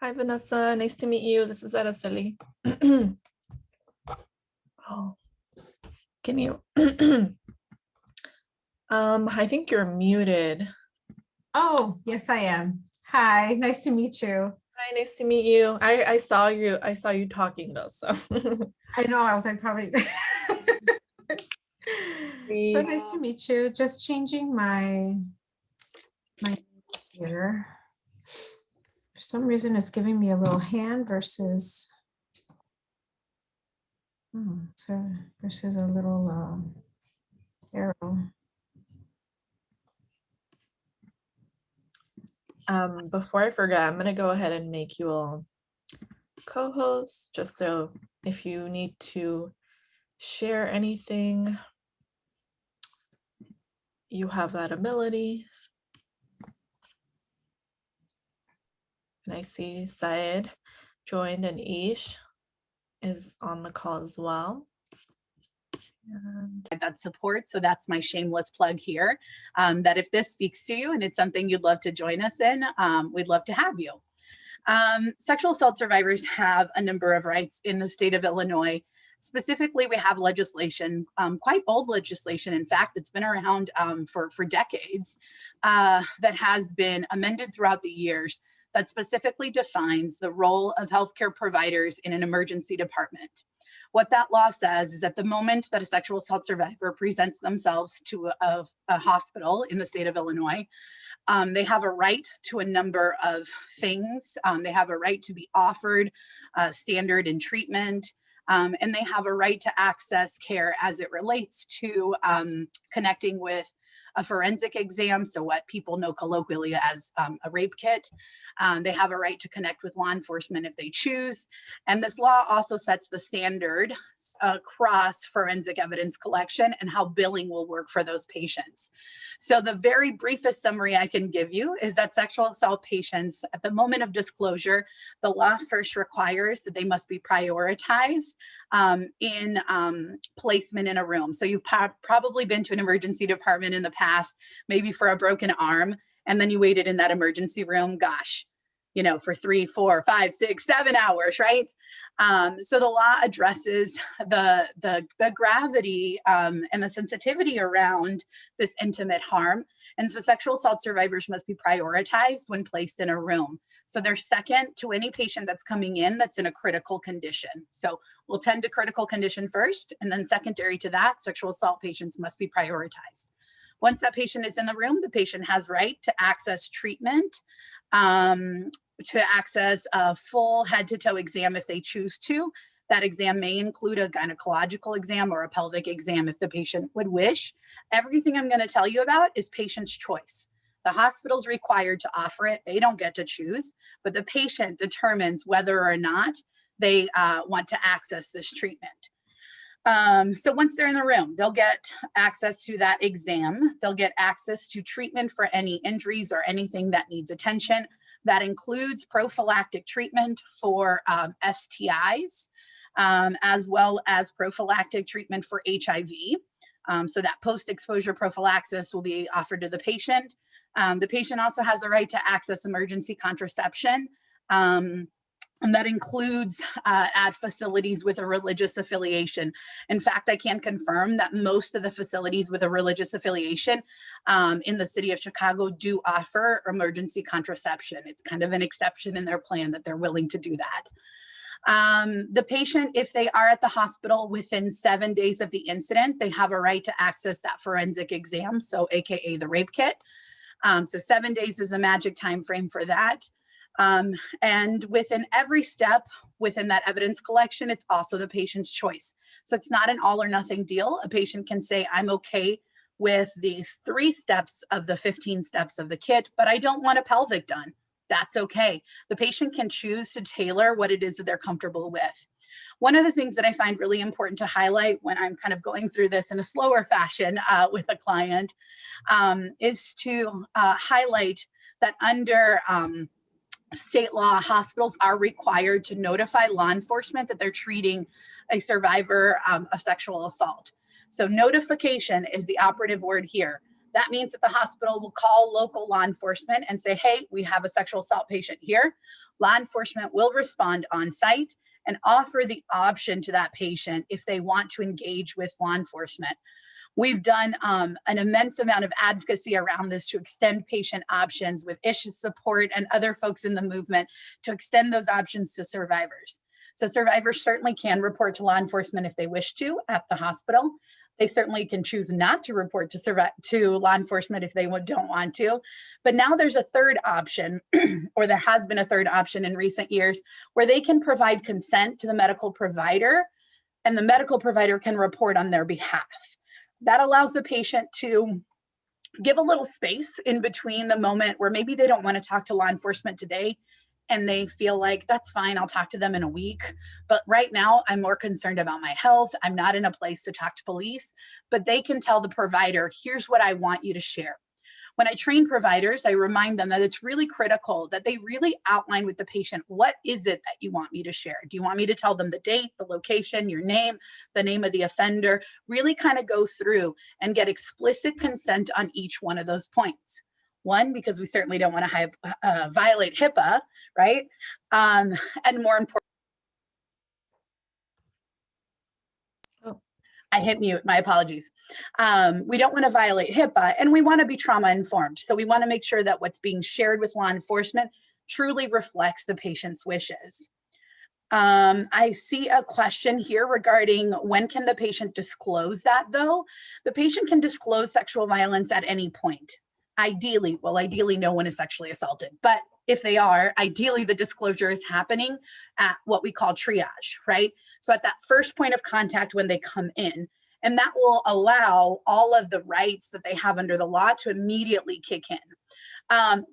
Hi, Vanessa. Nice to meet you. This is Araceli. Oh, can you? I think you're muted. Oh, yes, I am. Hi, nice to meet you. Hi, nice to meet you. I saw you. I saw you talking though. So I know I was like probably. So we, nice to meet you. Just changing my here. For some reason, it's giving me a little hand versus so versus a little arrow. before I forget, I'm gonna go ahead and make you all co-hosts, just so if you need to share anything, you have that ability. And I see Syed joined and Ish is on the call as well. That support. So that's my shameless plug here, that if this speaks to you and it's something you'd love to join us in, we'd love to have you. Sexual assault survivors have a number of rights in the state of Illinois. Specifically, we have legislation, quite old legislation. In fact, it's been around for decades, that has been amended throughout the years that specifically defines the role of healthcare providers in an emergency department. What that law says is at the moment that a sexual assault survivor presents themselves to a hospital in the state of Illinois, they have a right to a number of things. They have a right to be offered standard and treatment, and they have a right to access care as it relates to connecting with a forensic exam, so what people know colloquially as a rape kit. They have a right to connect with law enforcement if they choose. And this law also sets the standard across forensic evidence collection and how billing will work for those patients. So the very briefest summary I can give you is that sexual assault patients, at the moment of disclosure, the law first requires that they must be prioritized in placement in a room. So you've probably been to an emergency department in the past, maybe for a broken arm, and then you waited in that emergency room, gosh, for 3, 4, 5, 6, 7 hours, right? So the law addresses the gravity and the sensitivity around this intimate harm. And so sexual assault survivors must be prioritized when placed in a room. So they're second to any patient that's coming in that's in a critical condition. So we'll tend to critical condition first, and then secondary to that, sexual assault patients must be prioritized. Once that patient is in the room, the patient has right to access treatment, to access a full head-to-toe exam if they choose to. That exam may include a gynecological exam or a pelvic exam if the patient would wish. Everything I'm going to tell you about is patient's choice. The hospital's required to offer it. They don't get to choose, but the patient determines whether or not they want to access this treatment. So once they're in the room, they'll get access to that exam. They'll get access to treatment for any injuries or anything that needs attention. That includes prophylactic treatment for STIs, as well as prophylactic treatment for HIV. So that post-exposure prophylaxis will be offered to the patient. The patient also has a right to access emergency contraception. And that includes at facilities with a religious affiliation. In fact, I can confirm that most of the facilities with a religious affiliation in the city of Chicago do offer emergency contraception. It's kind of an exception in their plan that they're willing to do that. The patient, if they are at the hospital within 7 days of the incident, they have a right to access that forensic exam, so AKA the rape kit. So 7 days is a magic time frame for that. And within every step within that evidence collection, it's also the patient's choice. So it's not an all or nothing deal. A patient can say, I'm okay with these 3 steps of the 15 steps of the kit, but I don't want a pelvic done. That's okay. The patient can choose to tailor what it is that they're comfortable with. One of the things that I find really important to highlight when I'm kind of going through this in a slower fashion with a client is to highlight that under state law, hospitals are required to notify law enforcement that they're treating a survivor of sexual assault. So notification is the operative word here. That means that the hospital will call local law enforcement and say, hey, we have a sexual assault patient here. Law enforcement will respond on site and offer the option to that patient if they want to engage with law enforcement. We've done an immense amount of advocacy around this to extend patient options with ISHA support and other folks in the movement to extend those options to survivors. So survivors certainly can report to law enforcement if they wish to at the hospital. They certainly can choose not to report to law enforcement if they don't want to. But now there's a third option, or there has been a third option in recent years, where they can provide consent to the medical provider, and the medical provider can report on their behalf. That allows the patient to give a little space in between the moment where maybe they don't want to talk to law enforcement today and they feel like, that's fine, I'll talk to them in a week. But right now, I'm more concerned about my health. I'm not in a place to talk to police, but they can tell the provider, here's what I want you to share. When I train providers, I remind them that it's really critical that they really outline with the patient, what is it that you want me to share? Do you want me to tell them the date, the location, your name, the name of the offender? Really kind of go through and get explicit consent on each one of those points. One, because we certainly don't want to violate HIPAA, right? And more important, I hit mute, my apologies. We don't want to violate HIPAA, and we want to be trauma informed. So we want to make sure that what's being shared with law enforcement truly reflects the patient's wishes. I see a question here regarding when can the patient disclose that though? The patient can disclose sexual violence at any point. Ideally, no one is sexually assaulted, but if they are, ideally the disclosure is happening at what we call triage, right? So at that first point of contact when they come in, and that will allow all of the rights that they have under the law to immediately kick in.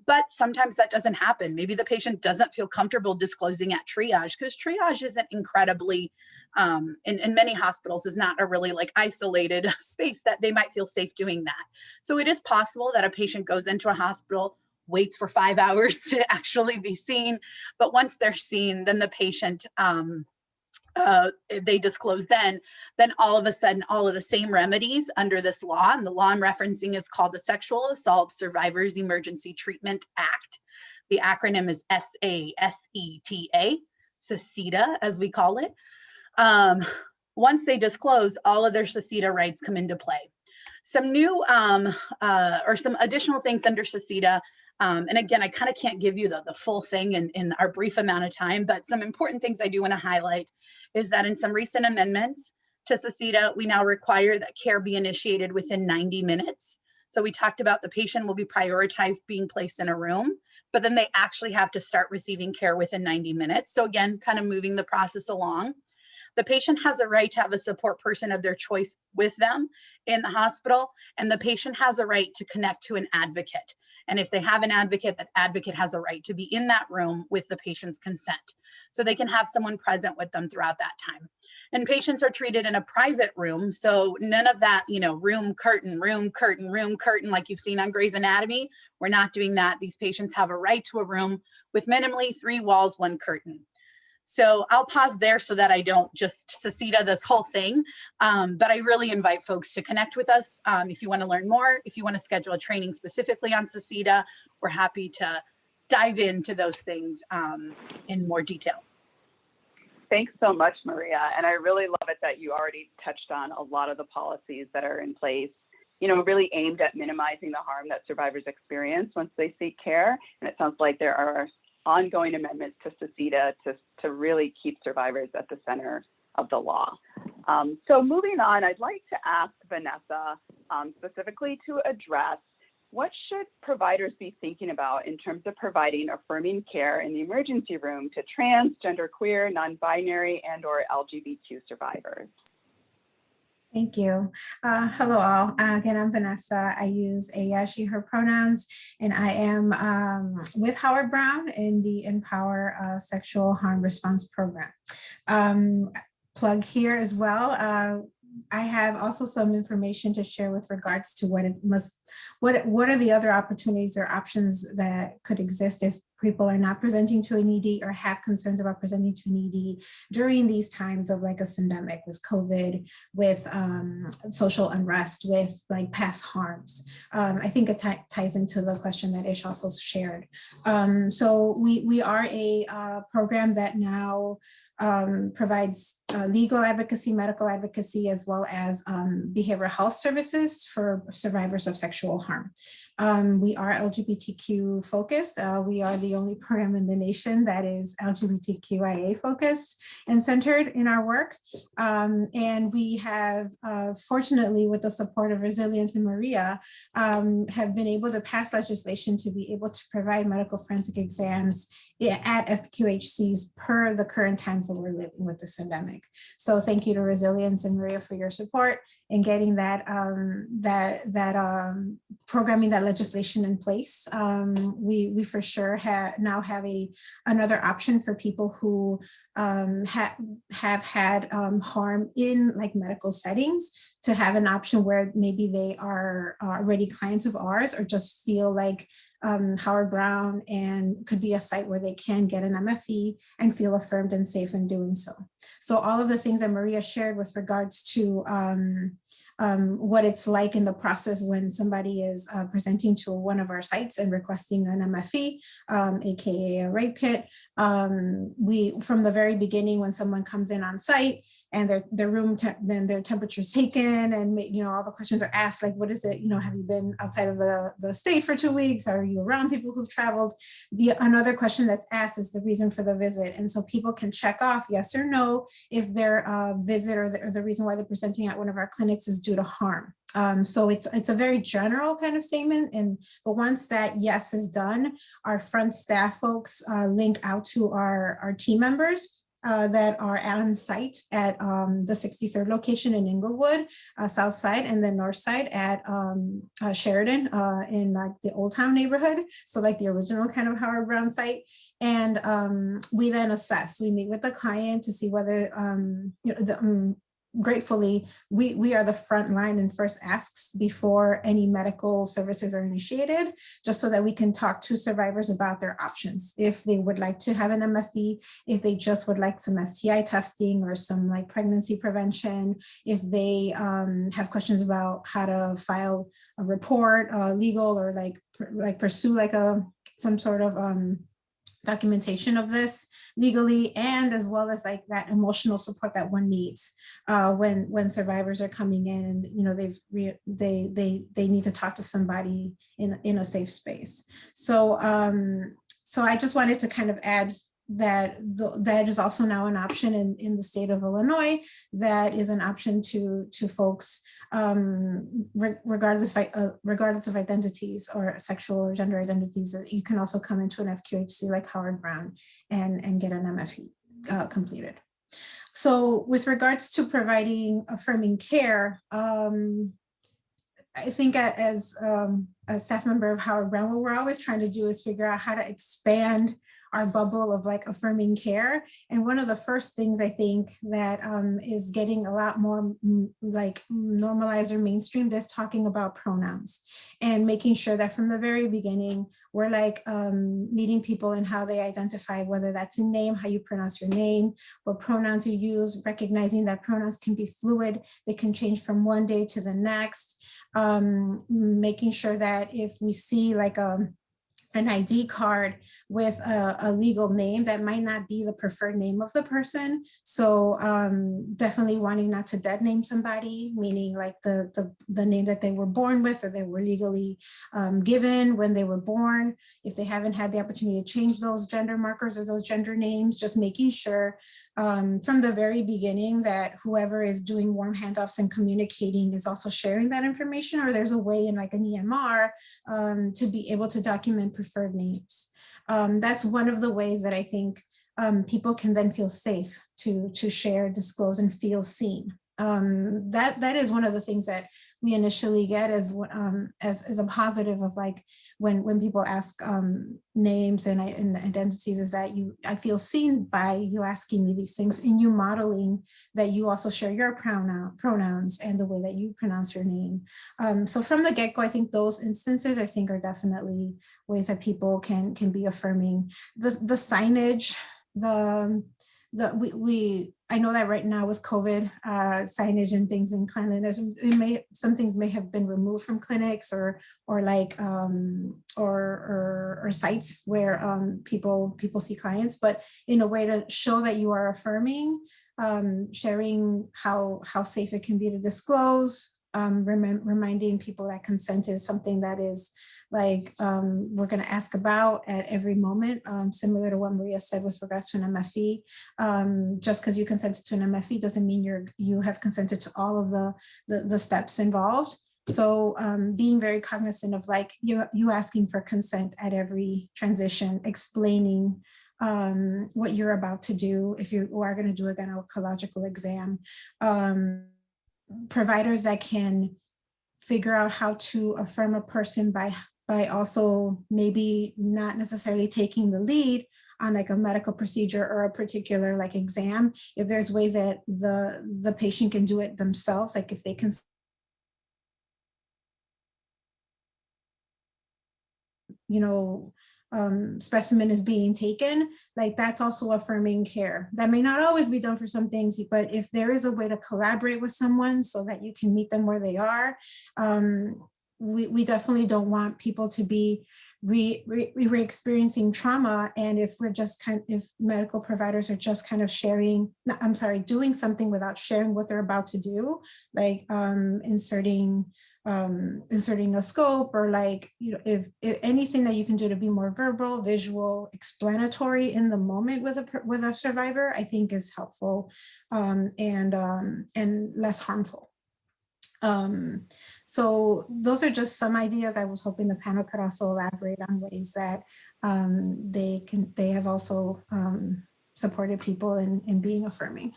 But sometimes that doesn't happen. Maybe the patient doesn't feel comfortable disclosing at triage because triage isn't incredibly, in many hospitals, is not a really like isolated space that they might feel safe doing that. So it is possible that a patient goes into a hospital, waits for 5 hours to actually be seen. But once they're seen, then the patient, they disclose then all of a sudden, all of the same remedies under this law, and the law I'm referencing is called the Sexual Assault Survivors Emergency Treatment Act. The acronym is SASETA, SASETA as we call it. Once they disclose, all of their SASETA rights come into play. Some new or some additional things under SASETA, and again, I kind of can't give you the full thing in our brief amount of time, but some important things I do want to highlight is that in some recent amendments to SASETA, we now require that care be initiated within 90 minutes. So we talked about the patient will be prioritized being placed in a room, but then they actually have to start receiving care within 90 minutes. So again, kind of moving the process along. The patient has a right to have a support person of their choice with them in the hospital, and the patient has a right to connect to an advocate. And if they have an advocate, that advocate has a right to be in that room with the patient's consent. So they can have someone present with them throughout that time. And patients are treated in a private room. So none of that, room curtain, like you've seen on Grey's Anatomy. We're not doing that. These patients have a right to a room with minimally 3 walls, 1 curtain. So I'll pause there so that I don't just SASETA this whole thing, but I really invite folks to connect with us. If you want to learn more, if you want to schedule a training specifically on SASETA, we're happy to dive into those things in more detail. Thanks so much, Maria. And I really love it that you already touched on a lot of the policies that are in place, really aimed at minimizing the harm that survivors experience once they seek care. And it sounds like there are ongoing amendments to SASETA to really keep survivors at the center of the law. So moving on, I'd like to ask Vanessa specifically to address what should providers be thinking about in terms of providing affirming care in the emergency room to trans, genderqueer, non-binary, and or LGBTQ survivors? Thank you. Hello all. Again, I'm Vanessa. I use she, her pronouns, and I am with Howard Brown in the Empower Sexual Harm Response Program. Plug here as well. I have also some information to share with regards to what are the other opportunities or options that could exist if people are not presenting to an ED or have concerns about presenting to an ED during these times of like a syndemic with COVID, with social unrest, with like past harms. I think it ties into the question that Ish also shared. So we are a program that now provides legal advocacy, medical advocacy, as well as behavioral health services for survivors of sexual harm. We are LGBTQ focused. We are the only program in the nation that is LGBTQIA focused and centered in our work. And we have, fortunately, with the support of Resilience and Maria, have been able to pass legislation to be able to provide medical forensic exams at FQHCs per the current times that we're living with this pandemic. So thank you to Resilience and Maria for your support in getting that programming, that legislation in place. We for sure now have another option for people who have had harm in like medical settings, to have an option where maybe they are already clients of ours or just feel like Howard Brown and could be a site where they can get an MFE and feel affirmed and safe in doing so. So all of the things that Maria shared with regards to what it's like in the process when somebody is presenting to one of our sites and requesting an MFE, AKA a rape kit. We, from the very beginning, when someone comes in on site and then their temperature is taken, and all the questions are asked, like, what is it, have you been outside of the state for 2 weeks? Are you around people who've traveled? Another question that's asked is the reason for the visit. And so people can check off yes or no if their visit or the reason why they're presenting at one of our clinics is due to harm. So it's a very general kind of statement, but once that yes is done, our front staff folks link out to our team members that are on site at the 63rd location in Inglewood, South Side, and then North Side at Sheridan in like the Old Town neighborhood. So like the original kind of Howard Brown site. And we then assess, we meet with the client to see whether, gratefully, we are the front line and first asks before any medical services are initiated, just so that we can talk to survivors about their options. If they would like to have an MFE, if they just would like some STI testing or some like pregnancy prevention, if they have questions about how to file a report, legal, or like pursue like some sort of documentation of this legally, and as well as like that emotional support that one needs when survivors are coming in and they need to talk to somebody in a safe space. So so I just wanted to kind of add that that is also now an option in the state of Illinois. That is an option to folks regardless of identities or sexual or gender identities. You can also come into an FQHC like Howard Brown and get an MFE completed. So with regards to providing affirming care, I think as a staff member of Howard Brown, what we're always trying to do is figure out how to expand our bubble of like affirming care. And one of the first things I think that is getting a lot more like normalized or mainstreamed is talking about pronouns, and making sure that from the very beginning, we're like meeting people in how they identify, whether that's a name, how you pronounce your name, what pronouns you use, recognizing that pronouns can be fluid, they can change from one day to the next. Making sure that if we see like an ID card with a legal name, that might not be the preferred name of the person. So definitely wanting not to dead name somebody, meaning like the name that they were born with or they were legally given when they were born. If they haven't had the opportunity to change those gender markers or those gender names, just making sure from the very beginning that whoever is doing warm handoffs and communicating is also sharing that information, or there's a way in like an EMR to be able to document preferred names. That's one of the ways that I think people can then feel safe to share, disclose, and feel seen. that is one of the things that we initially get as a positive of like when people ask names and identities, is that I feel seen by you asking me these things and you modeling that you also share your pronouns and the way that you pronounce your name. So from the get-go, I think those instances I think are definitely ways that people can be affirming. The signage, I know that right now with COVID, signage and things in cleanliness, some things may have been removed from clinics or sites where people see clients, but in a way to show that you are affirming, sharing how safe it can be to disclose, reminding people that consent is something that is like we're going to ask about at every moment, similar to what Maria said with regards to an MFE. Just because you consented to an MFE doesn't mean you have consented to all of the steps involved. So being very cognizant of like you asking for consent at every transition, explaining what you're about to do if you are going to do a gynecological exam. Providers that can figure out how to affirm a person by also maybe not necessarily taking the lead on like a medical procedure or a particular like exam. If there's ways that the patient can do it themselves, like if they can, specimen is being taken, like that's also affirming care. That may not always be done for some things, but if there is a way to collaborate with someone so that you can meet them where they are, we definitely don't want people to be re-experiencing trauma. And if if medical providers are just kind of doing something without sharing what they're about to do, like inserting a scope, or like, if anything that you can do to be more verbal, visual, explanatory in the moment with a survivor, I think is helpful and less harmful. So those are just some ideas. I was hoping the panel could also elaborate on ways that they have also supported people in being affirming.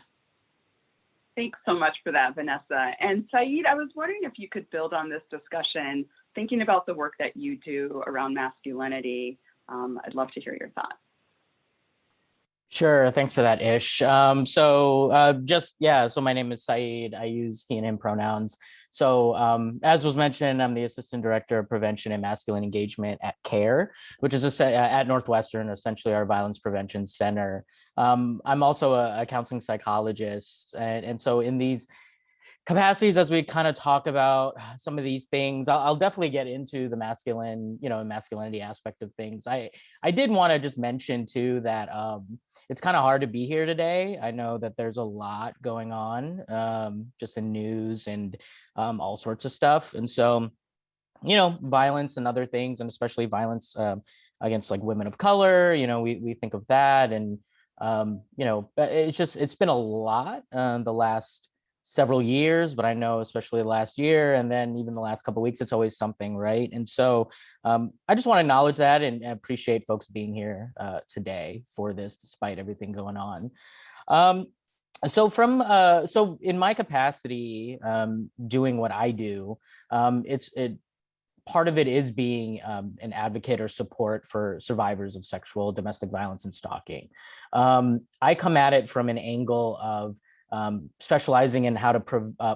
Thanks so much for that, Vanessa. And Saeed, I was wondering if you could build on this discussion, thinking about the work that you do around masculinity. I'd love to hear your thoughts. Sure. Thanks for that, Ish. So my name is Saeed. I use he and him pronouns. So as was mentioned, I'm the Assistant Director of Prevention and Masculine Engagement at CARE, which is at Northwestern, essentially our violence prevention center. I'm also a counseling psychologist. And so in these capacities, as we kind of talk about some of these things, I'll definitely get into the masculinity aspect of things. I did want to just mention too that it's kind of hard to be here today. I know that there's a lot going on just in news and all sorts of stuff. And so, violence and other things, and especially violence against like women of color, we think of that. And, it's been a lot the last several years, but I know especially last year and then even the last couple of weeks, it's always something, right? And so I just want to acknowledge that and appreciate folks being here today for this, despite everything going on. So in my capacity, doing what I do, part of it is being an advocate or support for survivors of sexual domestic violence and stalking. I come at it from an angle of specializing in how to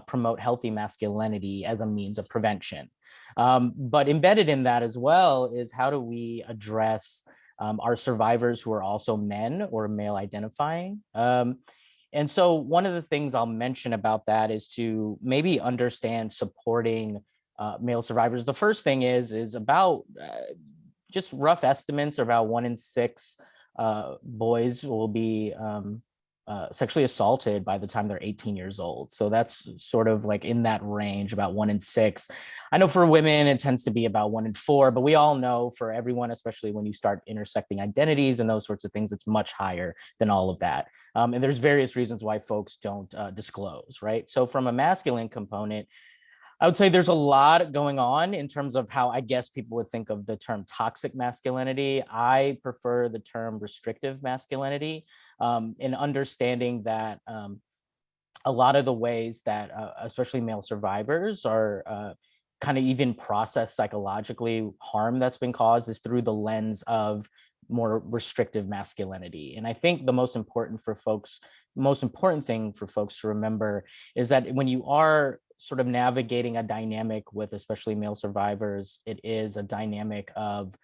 promote healthy masculinity as a means of prevention. But embedded in that as well is how do we address our survivors who are also men or male identifying. And so one of the things I'll mention about that is to maybe understand supporting male survivors. The first thing is about just rough estimates, about 1 in 6 boys will be sexually assaulted by the time they're 18 years old. So that's sort of like in that range, about 1 in 6. I know for women, it tends to be about 1 in 4, but we all know for everyone, especially when you start intersecting identities and those sorts of things, it's much higher than all of that. And there's various reasons why folks don't disclose, right? So from a masculine component, I would say there's a lot going on in terms of how I guess people would think of the term toxic masculinity. I prefer the term restrictive masculinity, in understanding that a lot of the ways that especially male survivors are kind of even process psychologically harm that's been caused is through the lens of more restrictive masculinity. And I think the most important thing for folks to remember is that when you are sort of navigating a dynamic with especially male survivors, it is a dynamic of,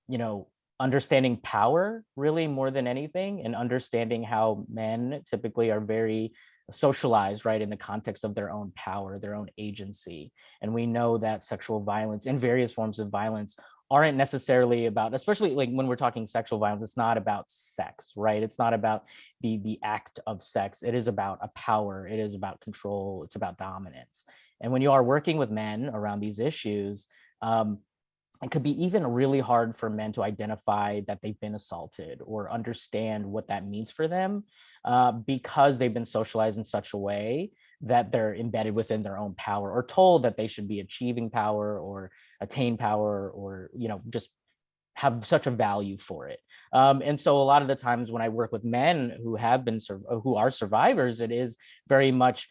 you know, understanding power really more than anything, and understanding how men typically are very socialized, right, in the context of their own power, their own agency. And we know that sexual violence and various forms of violence aren't necessarily about, especially like when we're talking sexual violence, it's not about sex, right? It's not about the act of sex. It is about a power. It is about control. It's about dominance. And when you are working with men around these issues, it could be even really hard for men to identify that they've been assaulted or understand what that means for them, because they've been socialized in such a way that they're embedded within their own power, or told that they should be achieving power or attain power, or, you know, just have such a value for it. And so a lot of the times when I work with men who have been who are survivors, it is very much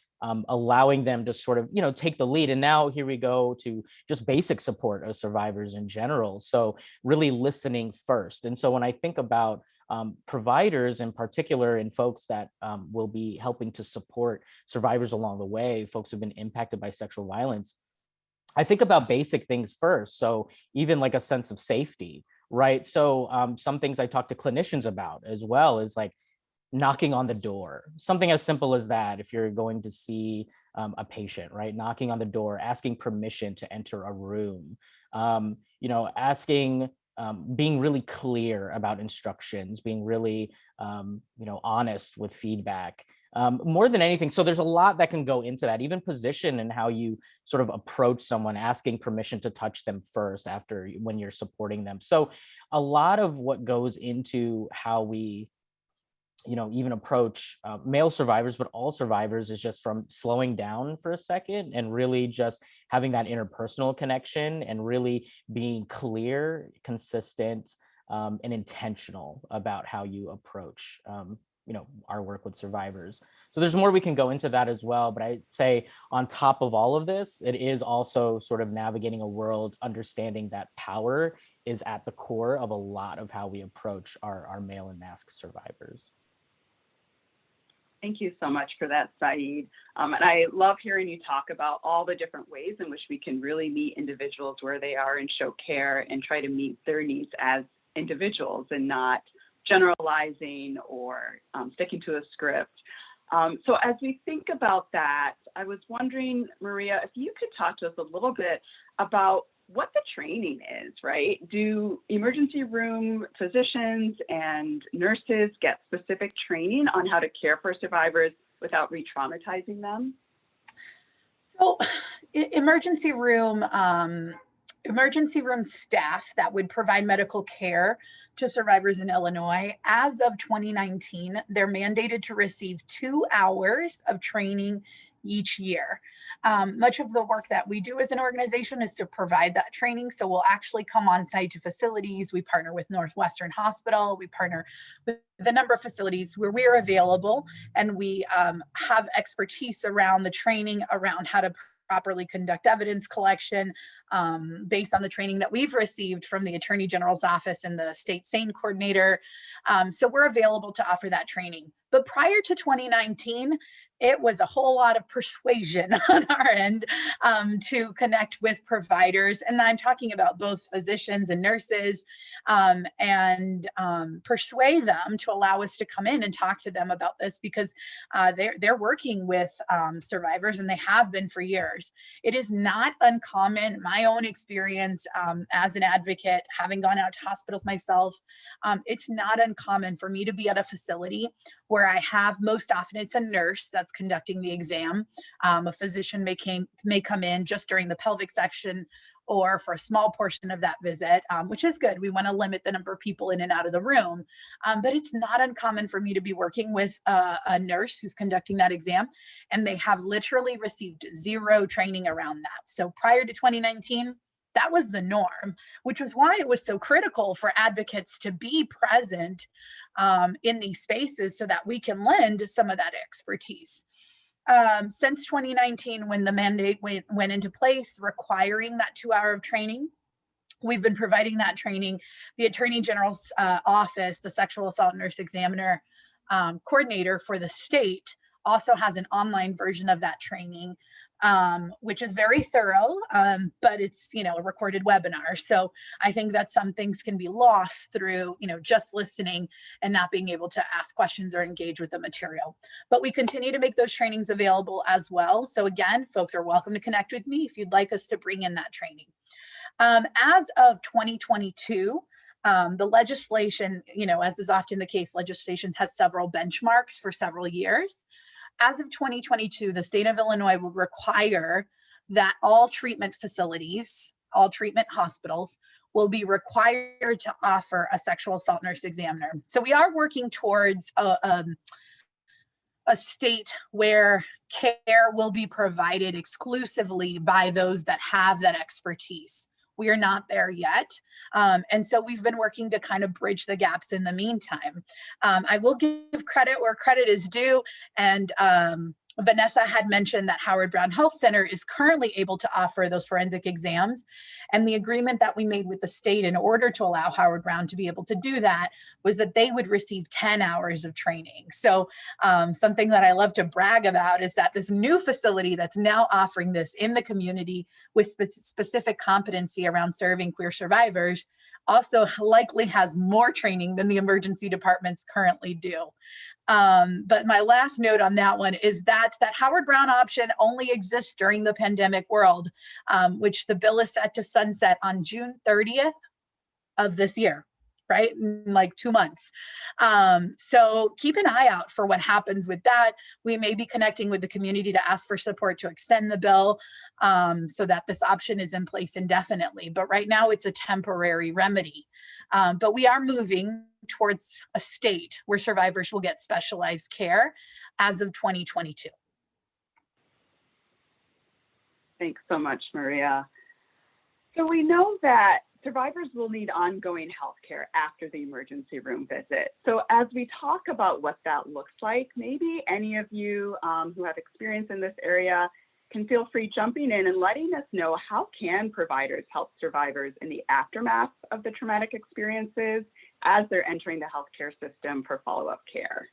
allowing them to sort of, you know, take the lead. And now here we go to just basic support of survivors in general. So really listening first. And so when I think about providers in particular, and folks that will be helping to support survivors along the way, folks who've been impacted by sexual violence, I think about basic things first. So even like a sense of safety, right? So some things I talk to clinicians about as well is like knocking on the door, something as simple as that. If you're going to see a patient, right, knocking on the door, asking permission to enter a room, you know, asking, being really clear about instructions, being really, you know, honest with feedback, more than anything. So there's a lot that can go into that, even position and how you sort of approach someone, asking permission to touch them first after, when you're supporting them. So a lot of what goes into how we, you know, even approach male survivors, but all survivors, is just from slowing down for a second and really just having that interpersonal connection, and really being clear, consistent, and intentional about how you approach, you know, our work with survivors. So there's more we can go into that as well, but I'd say on top of all of this, it is also sort of navigating a world, understanding that power is at the core of a lot of how we approach our male and masked survivors. Thank you so much for that, Saeed. And I love hearing you talk about all the different ways in which we can really meet individuals where they are and show care and try to meet their needs as individuals, and not generalizing or sticking to a script. So as we think about that, I was wondering, Maria, if you could talk to us a little bit about what the training is, right? Do emergency room physicians and nurses get specific training on how to care for survivors without re-traumatizing them? So emergency room staff that would provide medical care to survivors in Illinois, as of 2019, they're mandated to receive 2 hours of training each year. Much of the work that we do as an organization is to provide that training. So we'll actually come on site to facilities. We partner with Northwestern Hospital. We partner with the number of facilities where we are available, and we have expertise around the training around how to properly conduct evidence collection, based on the training that we've received from the Attorney General's office and the state SANE coordinator. So we're available to offer that training. But prior to 2019, it was a whole lot of persuasion on our end to connect with providers. And I'm talking about both physicians and nurses, and persuade them to allow us to come in and talk to them about this, because they're working with survivors, and they have been for years. It is not uncommon. My own experience as an advocate, having gone out to hospitals myself, it's not uncommon for me to be at a facility where I have, most often it's a nurse that's conducting the exam. A physician may come in just during the pelvic section or for a small portion of that visit, which is good. We want to limit the number of people in and out of the room. But it's not uncommon for me to be working with a nurse who's conducting that exam, and they have literally received zero training around that. So prior to 2019, that was the norm, which was why it was so critical for advocates to be present in these spaces so that we can lend some of that expertise. Since 2019, when the mandate went into place requiring that 2 hour of training, we've been providing that training. The Attorney General's office, the sexual assault nurse examiner coordinator for the state, also has an online version of that training, which is very thorough, but it's, a recorded webinar. So I think that some things can be lost through, just listening and not being able to ask questions or engage with the material. But we continue to make those trainings available as well. So again, folks are welcome to connect with me if you'd like us to bring in that training. As of 2022, the legislation, as is often the case, legislation has several benchmarks for several years. As of 2022, the state of Illinois will require that all treatment facilities, all treatment hospitals will be required to offer a sexual assault nurse examiner. So we are working towards a state where care will be provided exclusively by those that have that expertise. We are not there yet. And so we've been working to kind of bridge the gaps in the meantime. I will give credit where credit is due. And Vanessa had mentioned that Howard Brown Health Center is currently able to offer those forensic exams. And the agreement that we made with the state in order to allow Howard Brown to be able to do that was that they would receive 10 hours of training. So something that I love to brag about is that this new facility that's now offering this in the community with specific competency around serving queer survivors also likely has more training than the emergency departments currently do. But my last note on that one is that Howard Brown option only exists during the pandemic world, which the bill is set to sunset on June 30th of this year, right? In like 2 months. So keep an eye out for what happens with that. We may be connecting with the community to ask for support to extend the bill so that this option is in place indefinitely. But right now it's a temporary remedy. But we are moving towards a state where survivors will get specialized care as of 2022. Thanks so much, Maria. So we know that survivors will need ongoing health care after the emergency room visit. So as we talk about what that looks like, maybe any of you who have experience in this area can feel free jumping in and letting us know, how can providers help survivors in the aftermath of the traumatic experiences as they're entering the healthcare system for follow-up care?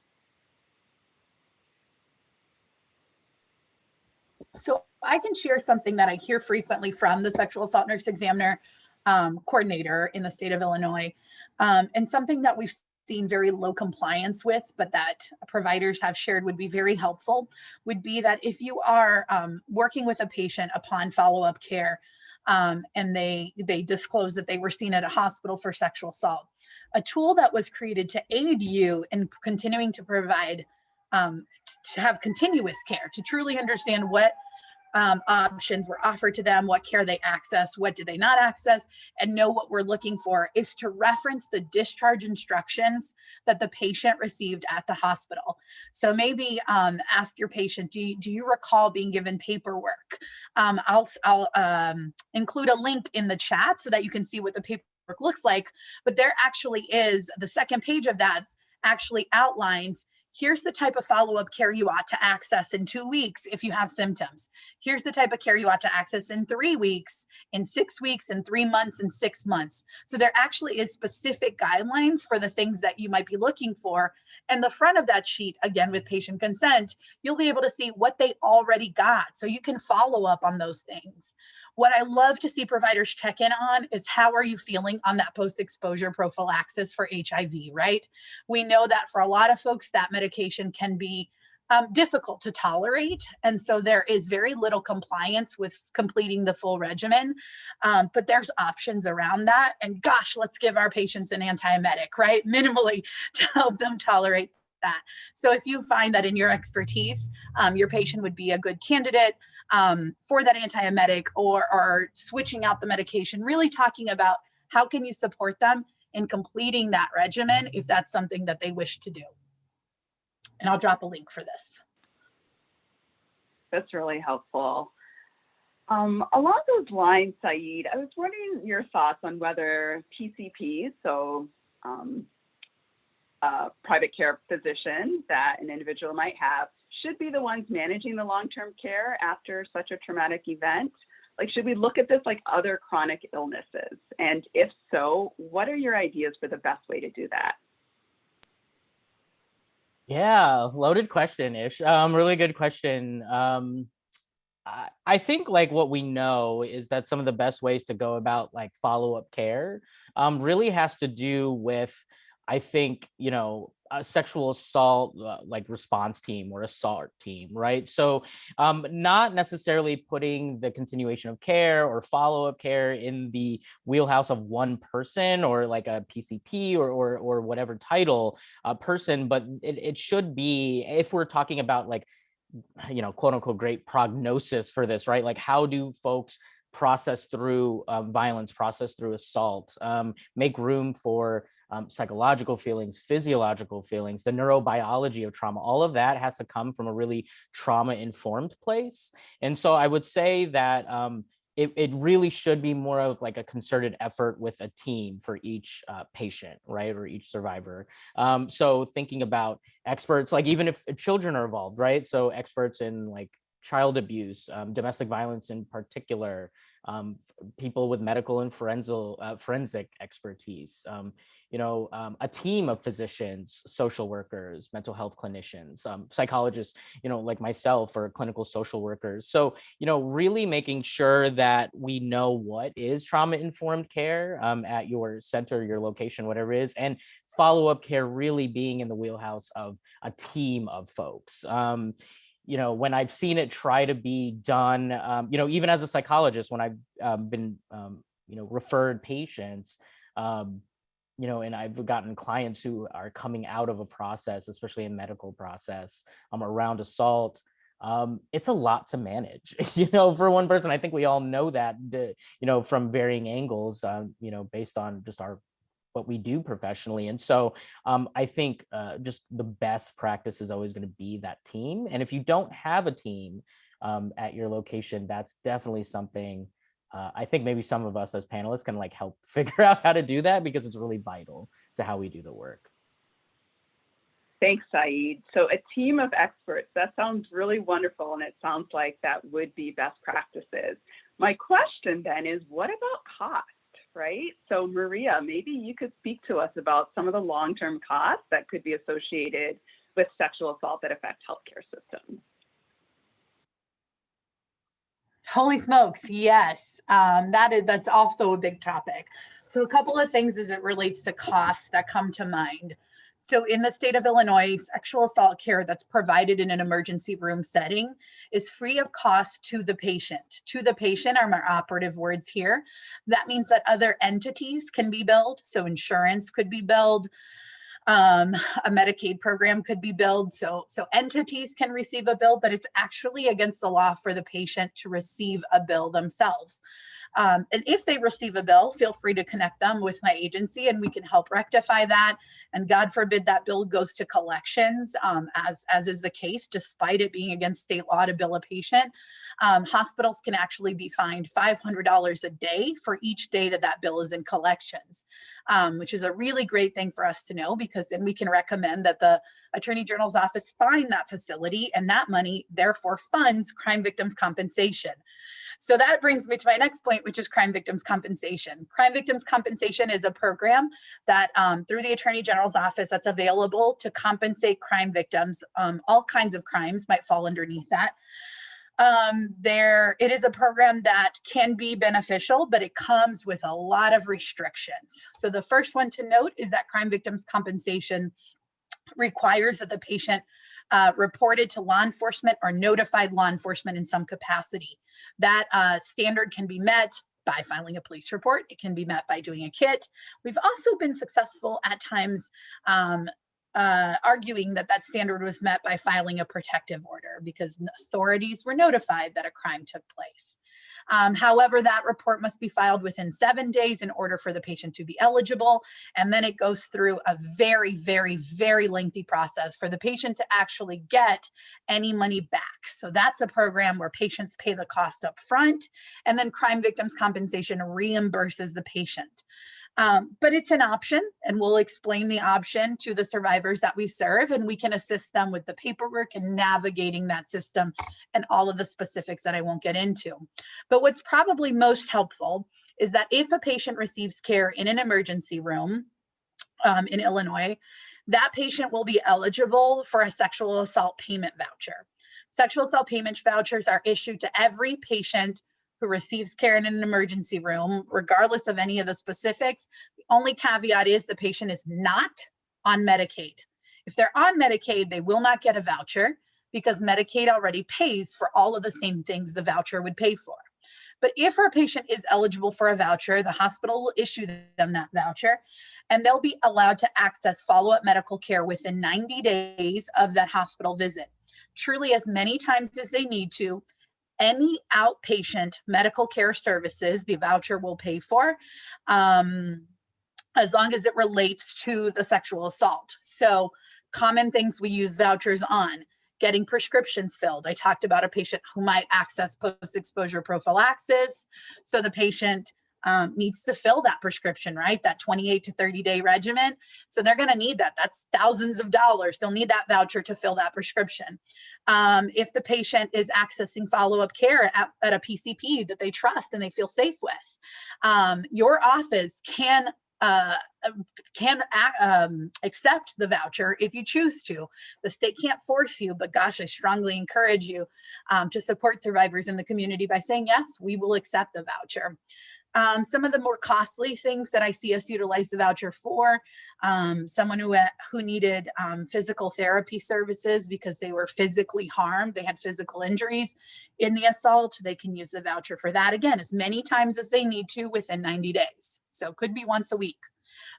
So I can share something that I hear frequently from the sexual assault nurse examiner coordinator in the state of Illinois, and something that we've seen very low compliance with, but that providers have shared would be very helpful, would be that if you are working with a patient upon follow-up care and they disclose that they were seen at a hospital for sexual assault, a tool that was created to aid you in continuing to provide, to have continuous care, to truly understand what options were offered to them, what care they access, what did they not access, and know what we're looking for, is to reference the discharge instructions that the patient received at the hospital. So maybe ask your patient, do you recall being given paperwork? I'll include a link in the chat so that you can see what the paperwork looks like, but there actually is, the second page of that actually outlines, here's the type of follow-up care you ought to access in 2 weeks if you have symptoms. Here's the type of care you ought to access in 3 weeks, in 6 weeks, in 3 months, in 6 months. So there actually is specific guidelines for the things that you might be looking for. And the front of that sheet, again, with patient consent, you'll be able to see what they already got. So you can follow up on those things. What I love to see providers check in on is, how are you feeling on that post-exposure prophylaxis for HIV, right? We know that for a lot of folks, that medication can be difficult to tolerate. And so there is very little compliance with completing the full regimen, but there's options around that. And gosh, let's give our patients an antiemetic, right? Minimally, to help them tolerate that. So if you find that in your expertise, your patient would be a good candidate for that antiemetic, or switching out the medication, really talking about how can you support them in completing that regimen if that's something that they wish to do. And I'll drop a link for this. That's really helpful. Along those lines, Saeed, I was wondering your thoughts on whether PCPs, so private care physician that an individual might have, should be the ones managing the long-term care after such a traumatic event. Like, should we look at this like other chronic illnesses? And if so, what are your ideas for the best way to do that? Yeah, loaded question, Ish. Really good question. I think like what we know is that some of the best ways to go about like follow-up care really has to do with, I think, you know, a sexual assault like response team or assault team, right? So not necessarily putting the continuation of care or follow-up care in the wheelhouse of one person or like a PCP or whatever title person, but it should be, if we're talking about like, you know, quote unquote, great prognosis for this, right? Like, how do folks process through violence, process through assault, make room for psychological feelings, physiological feelings, the neurobiology of trauma? All of that has to come from a really trauma-informed place. And so I would say that it really should be more of like a concerted effort with a team for each patient, right, or each survivor. So thinking about experts, like even if children are involved, right? So experts in like child abuse, domestic violence in particular, people with medical and forensic expertise, you know, a team of physicians, social workers, mental health clinicians, psychologists, you know, like myself, or clinical social workers. So, you know, really making sure that we know what is trauma-informed care at your center, your location, whatever it is, and follow-up care really being in the wheelhouse of a team of folks. You know, when I've seen it try to be done, you know, even as a psychologist, when I've been, you know, referred patients, you know, and I've gotten clients who are coming out of a process, especially a medical process, around assault. It's a lot to manage, you know, for one person. I think we all know that, you know, from varying angles, you know, based on just our what we do professionally. And so I think just the best practice is always going to be that team. And if you don't have a team at your location, that's definitely something I think maybe some of us as panelists can like help figure out how to do that, because it's really vital to how we do the work. Thanks, Saeed. So a team of experts, that sounds really wonderful. And it sounds like that would be best practices. My question then is, what about cost? Right? So Maria, maybe you could speak to us about some of the long-term costs that could be associated with sexual assault that affect healthcare systems. Holy smokes, yes. That's also a big topic. So a couple of things as it relates to costs that come to mind. So in the state of Illinois, sexual assault care that's provided in an emergency room setting is free of cost to the patient. To the patient are my operative words here. That means that other entities can be billed. So insurance could be billed. A Medicaid program could be billed. So entities can receive a bill, but it's actually against the law for the patient to receive a bill themselves. And if they receive a bill, feel free to connect them with my agency and we can help rectify that. And God forbid that bill goes to collections, as is the case, despite it being against state law to bill a patient. Hospitals can actually be fined $500 a day for each day that that bill is in collections, which is a really great thing for us to know, because then we can recommend that the Attorney General's office find that facility, and that money therefore funds crime victims compensation. So that brings me to my next point, which is crime victims compensation. Crime victims compensation is a program that through the Attorney General's office that's available to compensate crime victims. All kinds of crimes might fall underneath that. It is a program that can be beneficial, but it comes with a lot of restrictions. So the first one to note is that crime victims compensation requires that the patient reported to law enforcement or notified law enforcement in some capacity. That standard can be met by filing a police report. It can be met by doing a kit. We've also been successful at times arguing that that standard was met by filing a protective order because authorities were notified that a crime took place. However, that report must be filed within 7 days in order for the patient to be eligible. And then it goes through a very, very, very lengthy process for the patient to actually get any money back. So that's a program where patients pay the cost up front, and then Crime Victims Compensation reimburses the patient. But it's an option, and we'll explain the option to the survivors that we serve, and we can assist them with the paperwork and navigating that system and all of the specifics that I won't get into. But what's probably most helpful is that if a patient receives care in an emergency room in Illinois, that patient will be eligible for a sexual assault payment voucher. Sexual assault payment vouchers are issued to every patient who receives care in an emergency room, regardless of any of the specifics. The only caveat is the patient is not on Medicaid. If they're on Medicaid, they will not get a voucher because Medicaid already pays for all of the same things the voucher would pay for. But if our patient is eligible for a voucher, the hospital will issue them that voucher, and they'll be allowed to access follow-up medical care within 90 days of that hospital visit, truly as many times as they need to. Any outpatient medical care services the voucher will pay for, as long as it relates to the sexual assault. So common things we use vouchers on: getting prescriptions filled. I talked about a patient who might access post-exposure prophylaxis. So the patient needs to fill that prescription, right? That 28 to 30 day regimen. So they're going to need that. That's thousands of dollars. They'll need that voucher to fill that prescription. If the patient is accessing follow-up care at a PCP that they trust and they feel safe with, your office can accept the voucher if you choose to. The state can't force you, but gosh, I strongly encourage you to support survivors in the community by saying, yes, we will accept the voucher. Some of the more costly things that I see us utilize the voucher for: someone who needed physical therapy services because they were physically harmed, they had physical injuries in the assault, they can use the voucher for that, again, as many times as they need to within 90 days. So it could be once a week.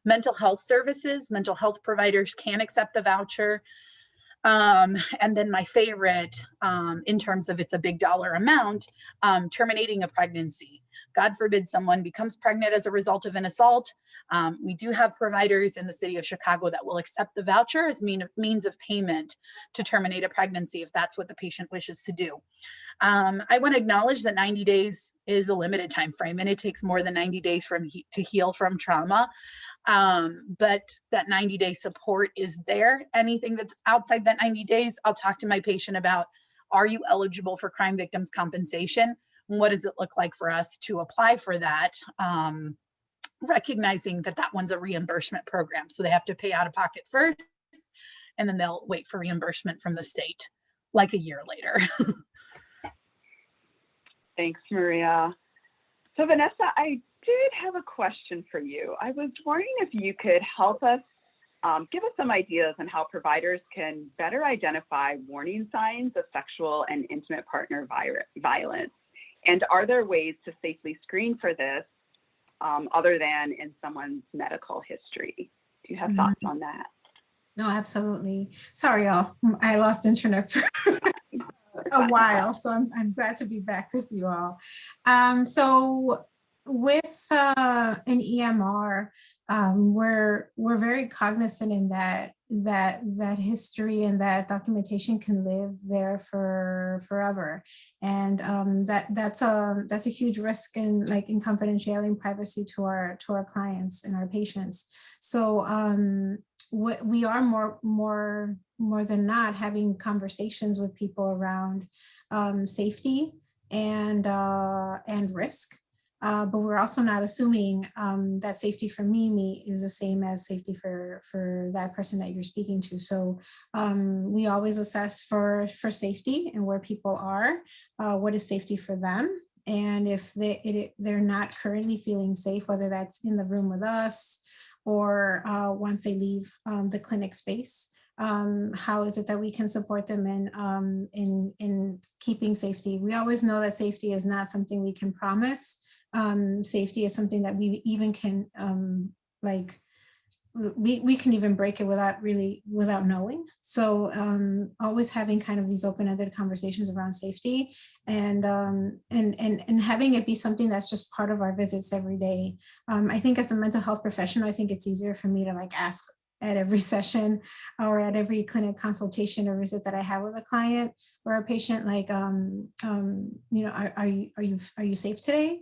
Mental health services, mental health providers can accept the voucher. And then my favorite, in terms of it's a big dollar amount, terminating a pregnancy. God forbid someone becomes pregnant as a result of an assault. We do have providers in the city of Chicago that will accept the voucher as means of payment to terminate a pregnancy if that's what the patient wishes to do. I want to acknowledge that 90 days is a limited time frame, and it takes more than 90 days to heal from trauma. But that 90-day support is there. Anything that's outside that 90 days, I'll talk to my patient about: are you eligible for crime victims compensation? What does it look like for us to apply for that? Recognizing that that one's a reimbursement program. So they have to pay out of pocket first, and then they'll wait for reimbursement from the state like a year later. Thanks, Maria. So Vanessa, I did have a question for you. I was wondering if you could help us, give us some ideas on how providers can better identify warning signs of sexual and intimate partner violence. And are there ways to safely screen for this other than in someone's medical history? Do you have thoughts on that? No, absolutely. Sorry, y'all. I lost internet for a while, so I'm glad to be back with you all. So with an EMR, we're very cognizant in that history and that documentation can live there for forever, and that's a huge risk in confidentiality and privacy to our clients and our patients. So we are more than not having conversations with people around safety and risk. But we're also not assuming that safety for me is the same as safety for that person that you're speaking to. So we always assess for safety and where people are, what is safety for them. And if they're not currently feeling safe, whether that's in the room with us or once they leave the clinic space, how is it that we can support them in keeping safety? We always know that safety is not something we can promise. Safety is something that we even can we can even break it without knowing. So always having kind of these open-ended conversations around safety, and having it be something that's just part of our visits every day. I think as a mental health professional, I think it's easier for me to like ask at every session or at every clinic consultation or visit that I have with a client or a patient, like, are you safe today?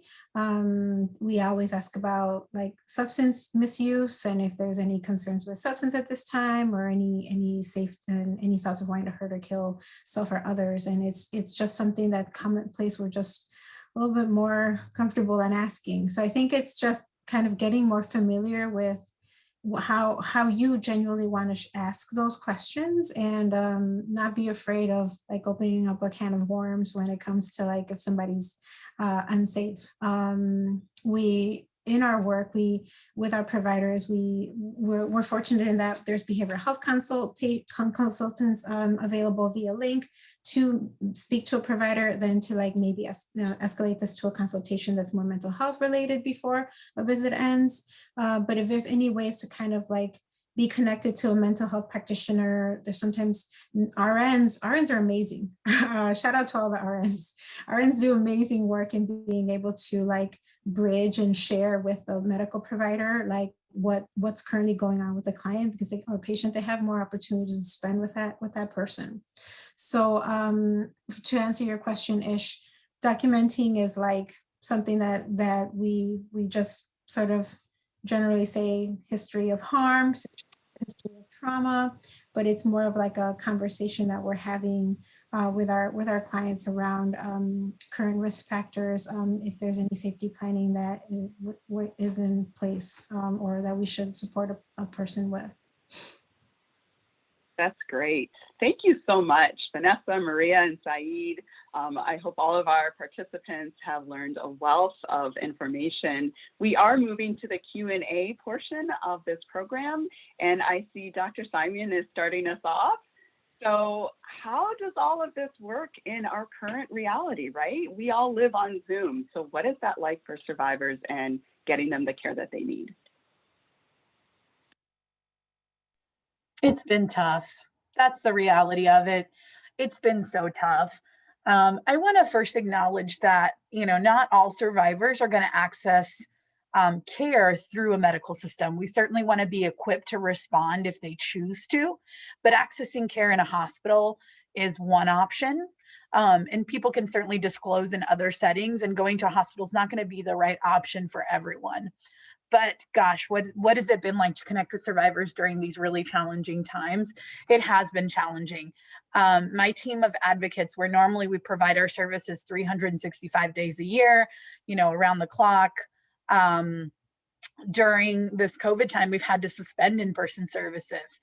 We always ask about like substance misuse and if there's any concerns with substance at this time, or any any thoughts of wanting to hurt or kill self or others. And it's just something that commonplace we're just a little bit more comfortable in asking. So I think it's just kind of getting more familiar with how you genuinely want to ask those questions, and not be afraid of like opening up a can of worms when it comes to like if somebody's unsafe. We in our work, with our providers, we're fortunate in that there's behavioral health consultants available via link to speak to a provider, then to like maybe escalate this to a consultation that's more mental health related before a visit ends. But if there's any ways to kind of like be connected to a mental health practitioner, there's sometimes RNs are amazing. Shout out to all the RNs. RNs do amazing work in being able to like bridge and share with the medical provider, like what's currently going on with the client, because they, or patient, they have more opportunities to spend with that person. So to answer your question, Ish, documenting is like something that we just sort of generally say history of harm, history of trauma, but it's more of like a conversation that we're having with our clients around current risk factors, if there's any safety planning that is in place, or that we should support a person with. That's great. Thank you so much, Vanessa, Maria, and Saeed. I hope all of our participants have learned a wealth of information. We are moving to the Q&A portion of this program, and I see Dr. Simon is starting us off. So how does all of this work in our current reality, right? We all live on Zoom. So what is that like for survivors and getting them the care that they need? It's been tough. That's the reality of it. It's been so tough. I want to first acknowledge that, not all survivors are going to access care through a medical system. We certainly want to be equipped to respond if they choose to, but accessing care in a hospital is one option. And people can certainly disclose in other settings, and going to a hospital is not going to be the right option for everyone. But gosh, what has it been like to connect with survivors during these really challenging times? It has been challenging. My team of advocates, where normally we provide our services 365 days a year, around the clock. During this COVID time, we've had to suspend in-person services.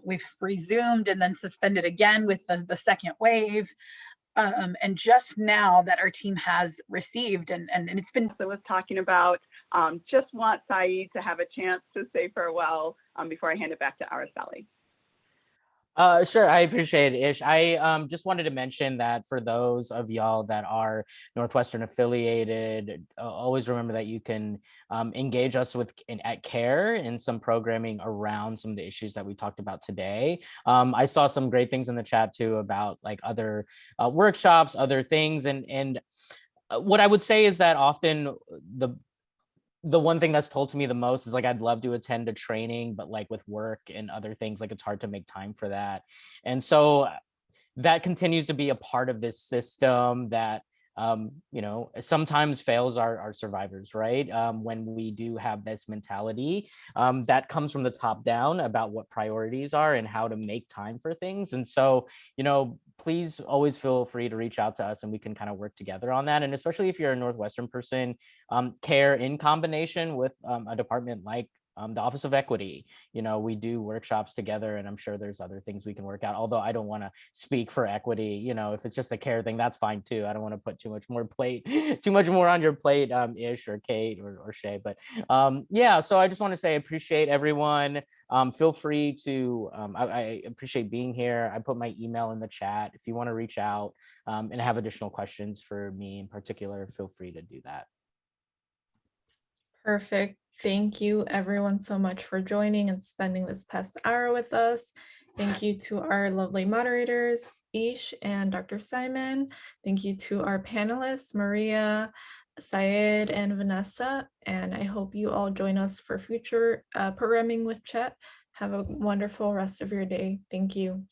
We've resumed and then suspended again with the second wave. And just now that our team has received, and it's been. So was talking about, just want Saeed to have a chance to say farewell before I hand it back to Araceli. Sure, I appreciate it, Ish. I just wanted to mention that for those of y'all that are Northwestern affiliated, always remember that you can engage us at CARE in some programming around some of the issues that we talked about today. I saw some great things in the chat too about like other workshops, other things, and what I would say is that often the one thing that's told to me the most is like, I'd love to attend a training, but like with work and other things, like it's hard to make time for that. And so that continues to be a part of this system that, sometimes fails our survivors, right? When we do have this mentality that comes from the top down about what priorities are and how to make time for things. And so, please always feel free to reach out to us and we can kind of work together on that. And especially if you're a Northwestern person, CARE in combination with a department like the Office of Equity, we do workshops together, and I'm sure there's other things we can work out. Although I don't want to speak for equity, if it's just a CARE thing, that's fine too. I don't want to put too much more on your plate, Ish or Kate or Shay. But yeah, so I just want to say I appreciate everyone. Feel free to, I appreciate being here. I put my email in the chat. If you want to reach out and have additional questions for me in particular, feel free to do that. Perfect. Thank you everyone so much for joining and spending this past hour with us. Thank you to our lovely moderators, Ish and Dr. Simon. Thank you to our panelists, Maria, Syed, and Vanessa. And I hope you all join us for future programming with Chet. Have a wonderful rest of your day. Thank you.